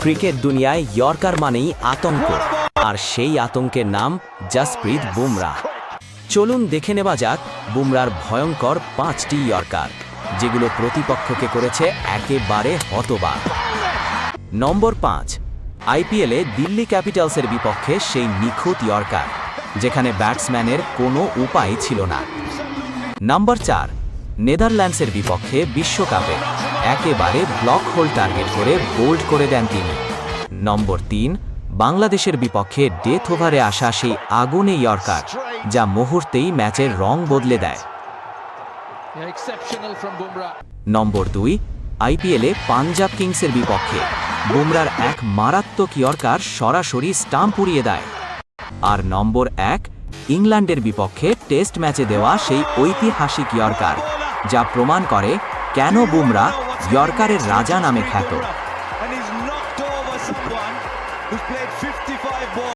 Cricket দুনিয়ায় yorker মানেই আতঙ্ক, আর সেই আতঙ্কের নাম জসপ্রীত বুমরা। চলুন দেখে নেওয়া যাক বুমরার ভয়ঙ্কর 5টি ইয়র্কার, যেগুলো প্রতিপক্ষকে করেছে একেবারে হতবাক। নম্বর 5, আইপিএলে দিল্লি ক্যাপিটালসের বিপক্ষে সেই নিখুঁত ইয়র্কার, যেখানে ব্যাটসম্যানের কোনো উপায় ছিল না। নম্বর 4, নেদারল্যান্ডসের বিপক্ষে বিশ্বকাপে একেবারে ব্লক হোল টার্গেট করে বোল্ড করে দেন তিনি। নম্বর 3, বাংলাদেশের বিপক্ষে ডেথ ওভারে আসা সেই আগুনে ইয়র্কার, যা মুহূর্তেই ম্যাচের রং বদলে দেয়। নম্বর 2, আইপিএলে পাঞ্জাব কিংসের বিপক্ষে বুমরার এক মারাত্মক ইয়র্কার সরাসরি স্টাম্প উড়িয়ে দেয়। আর নম্বর 1, ইংল্যান্ডের বিপক্ষে টেস্ট ম্যাচে দেওয়া সেই ঐতিহাসিক ইয়র্কার, যা প্রমাণ করে কেন বুমরা ইয়র্কারের রাজা নামে খ্যাত।